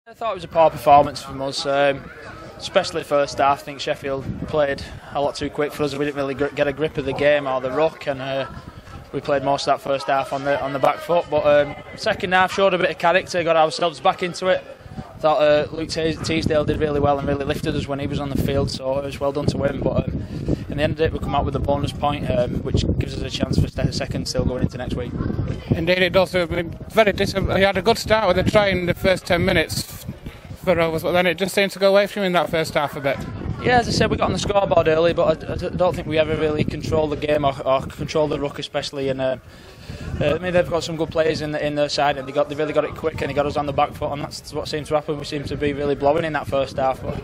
I thought it was a poor performance from us, especially first half. I think Sheffield played a lot too quick for us. We didn't really get a grip of the game or the ruck, and we played most of that first half on the back foot. But second half showed a bit of character, got ourselves back into it. Thought Luke Teasdale did really well and really lifted us when he was on the field, so it was well done to him. But in the end of it, we come out with a bonus point, which gives us a chance for second still going into next week. Indeed, it does. He had a good start with a try in the first 10 minutes for Rovers, but then it just seemed to go away from him in that first half a bit. Yeah, as I said, we got on the scoreboard early, but I don't think we ever really controlled the game or controlled the ruck especially. And I mean, they've got some good players in their side, and they really got it quick, and they got us on the back foot, and that's what seemed to happen. We seemed to be really blowing in that first half. But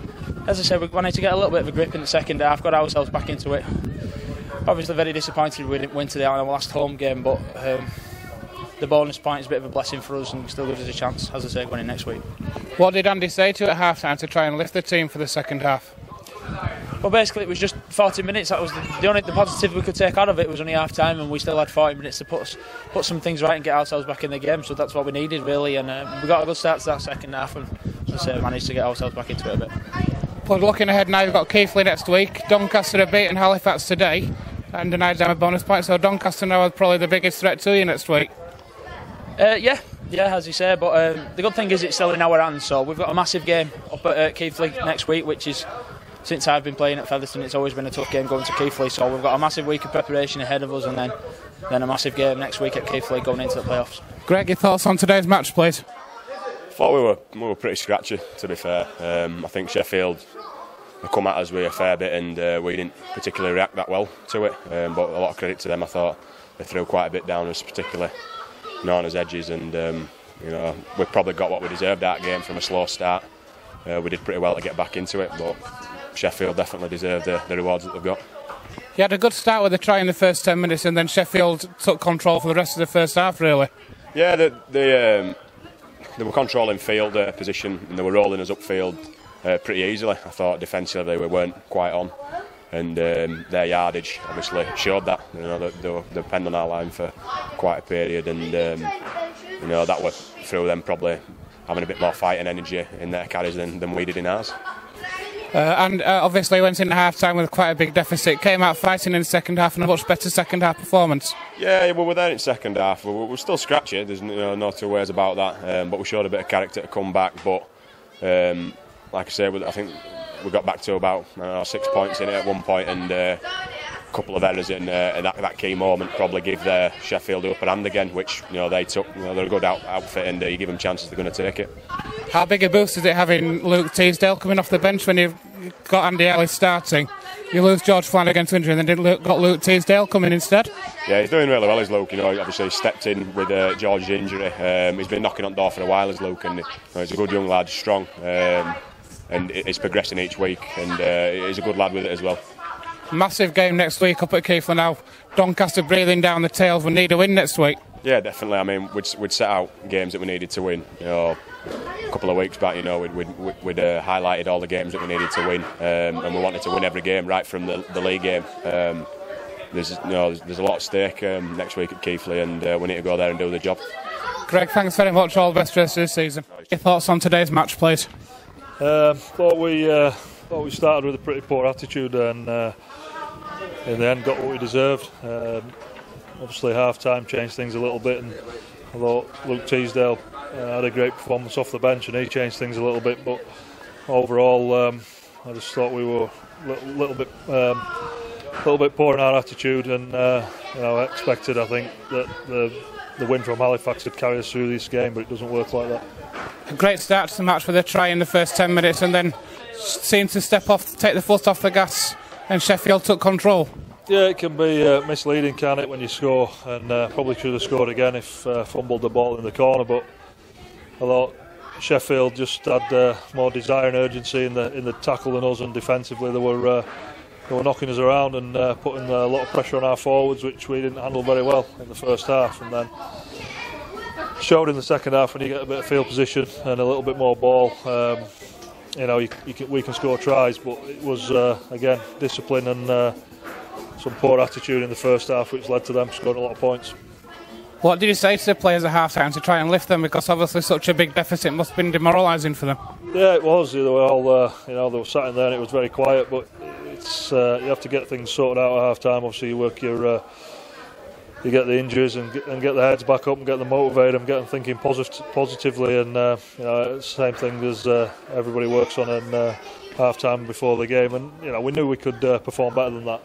as I said, we wanted to get a little bit of a grip in the second half, got ourselves back into it. Obviously, very disappointed we didn't win today on our last home game, but the bonus point is a bit of a blessing for us and still gives us a chance, as I say, going in next week. What did Andy say to you at half-time to try and lift the team for the second half? Well, basically, it was just 40 minutes. That was the positive we could take out of it. It was only half-time, and we still had 40 minutes to put some things right and get ourselves back in the game. So that's what we needed, really. And we got a good start to that second half, and as I say, managed to get ourselves back into it a bit. But looking ahead now, we've got Keighley next week. Doncaster have beaten Halifax today and denied them a bonus point. So Doncaster now are probably the biggest threat to you next week. Yeah, as you say, but the good thing is it's still in our hands, so we've got a massive game up at Keighley next week, which is, since I've been playing at Featherstone, it's always been a tough game going to Keighley, so we've got a massive week of preparation ahead of us, and then a massive game next week at Keighley going into the playoffs. Greg, your thoughts on today's match, please? I thought we were pretty scratchy, to be fair. I think Sheffield come at us with a fair bit, and we didn't particularly react that well to it, but a lot of credit to them. I thought they threw quite a bit down us, particularly on his edges, and we probably got what we deserved that game from a slow start. We did pretty well to get back into it, but Sheffield definitely deserved the rewards that they've got. You had a good start with a try in the first 10 minutes, and then Sheffield took control for the rest of the first half, really. Yeah, they were controlling field position, and they were rolling us upfield pretty easily. I thought defensively we weren't quite on, and their yardage obviously showed that. They were depending on our line for quite a period, and that was through them probably having a bit more fight and energy in their carries than we did in ours. And obviously went into half-time with quite a big deficit, came out fighting in the second half and a much better second half performance. Yeah, we were there in second half. We were still scratchy, there's no two ways about that, but we showed a bit of character to come back. But like I say, I think we got back to about 6 points in it at one point, and a couple of errors in that key moment probably give Sheffield the upper hand again, which they took. They're a good outfit, and you give them chances, they're going to take it. How big a boost is it having Luke Teasdale coming off the bench when you've got Andy Ellis starting? You lose George Flanagan to injury, and then got Luke Teasdale coming instead. Yeah, he's doing really well as Luke. Obviously he stepped in with George's injury. He's been knocking on the door for a while as Luke, and he's a good young lad, strong, and he's progressing each week, and he's a good lad with it as well. Massive game next week up at Keighley now. Doncaster breathing down the tails. We need a win next week. Yeah, definitely. I mean, we'd set out games that we needed to win. A couple of weeks back, we'd highlighted all the games that we needed to win, and we wanted to win every game right from the league game. There's a lot at stake next week at Keighley, and we need to go there and do the job. Greg, thanks very much. All the best for this season. Your thoughts on today's match, please? Thought we started with a pretty poor attitude, and in the end got what we deserved. Obviously half-time changed things a little bit, and I thought Luke Teasdale had a great performance off the bench, and he changed things a little bit. But overall, I just thought we were a little bit poor in our attitude, and I expected, I think, that the win from Halifax would carry us through this game, but it doesn't work like that. A great start to the match with a try in the first 10 minutes, and then seemed to take the foot off the gas, and Sheffield took control. Yeah, it can be misleading, can it, when you score, and probably should have scored again if fumbled the ball in the corner. But I thought Sheffield just had more desire and urgency in the tackle than us, and defensively they were knocking us around and putting a lot of pressure on our forwards, which we didn't handle very well in the first half, and then showed in the second half when you get a bit of field position and a little bit more ball. We can score tries, but it was again discipline and some poor attitude in the first half, which led to them scoring a lot of points. What did you say to the players at half-time to try and lift them? Because obviously such a big deficit must have been demoralising for them. Yeah, it was. They were all, they were sat in there and it was very quiet. But it's you have to get things sorted out at half-time. Obviously, you work your, you get the injuries and get the heads back up and get them motivated and get them thinking positively. And it's the same thing as everybody works on in half-time before the game. And we knew we could perform better than that.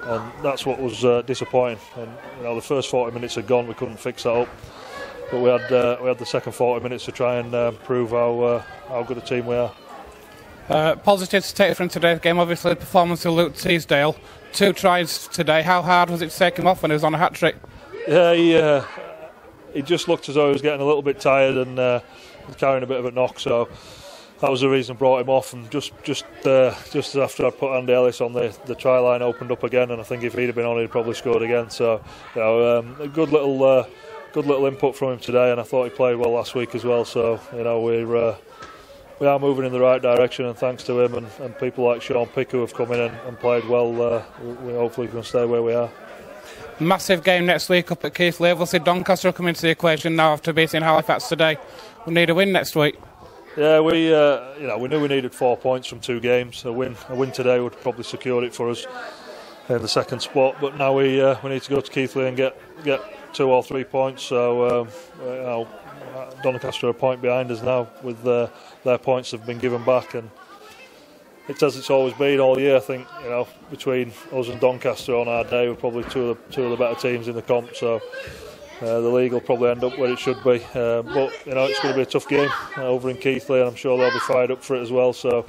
And that's what was disappointing. And the first 40 minutes had gone, we couldn't fix that up. But we had the second 40 minutes to try and prove how good a team we are. Positive to take from today's game, obviously the performance of Luke Teasdale. 2 tries today. How hard was it to take him off when he was on a hat-trick? Yeah, he just looked as though he was getting a little bit tired and carrying a bit of a knock. So that was the reason I brought him off. And just after I'd put Andy Ellis on, the try line opened up again. And I think if he'd have been on, he'd probably scored again. So a good little input from him today. And I thought he played well last week as well. So we are moving in the right direction, and thanks to him and people like Sean Pick who have come in and played well, we hopefully can stay where we are. Massive game next week up at Keighley. Obviously Doncaster will come into the equation now after beating Halifax today. We need a win next week. Yeah, we knew we needed 4 points from 2 games. A win today would probably secure it for us in the second spot. But now we need to go to Keighley and get 2 or 3 points. So Doncaster are a point behind us now with their points have been given back, and it's as it's always been all year. I think between us and Doncaster on our day, we're probably two of the better teams in the comp. So the league will probably end up where it should be. But it's going to be a tough game over in Keighley, and I'm sure they'll be fired up for it as well. So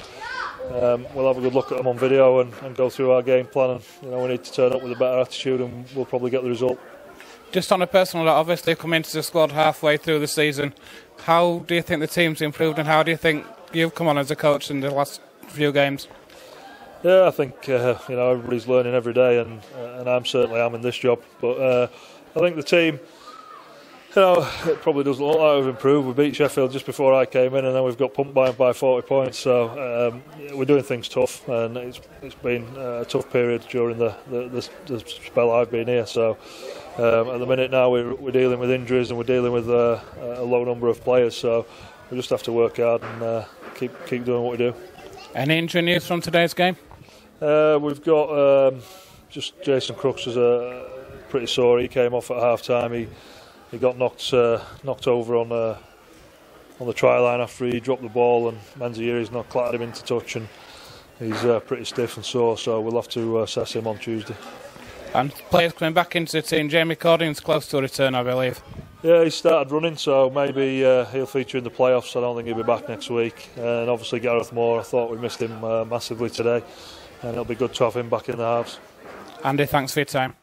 we'll have a good look at them on video and go through our game plan. And we need to turn up with a better attitude, and we'll probably get the result. Just on a personal note, obviously come into the squad halfway through the season. How do you think the team's improved, and how do you think you've come on as a coach in the last few games? Yeah, I think everybody's learning every day, and I'm certainly am in this job. But I think the team, it probably doesn't look like we've improved. We beat Sheffield just before I came in, and then we've got pumped by 40 points. So we're doing things tough, and it's been a tough period during the spell I've been here. So at the minute now we're dealing with injuries and we're dealing with a low number of players. So we just have to work hard and keep doing what we do. Any injury news from today's game? We've got just Jason Crooks was pretty sore. He came off at half time. He got knocked over on the try line after he dropped the ball, and Manzieri's not clattered him into touch, and he's pretty stiff and sore. So we'll have to assess him on Tuesday. And players coming back into the team. Jamie Cording's close to a return, I believe. Yeah, he started running, so maybe he'll feature in the playoffs. I don't think he'll be back next week. And obviously Gareth Moore, I thought we missed him massively today, and it'll be good to have him back in the halves. Andy, thanks for your time.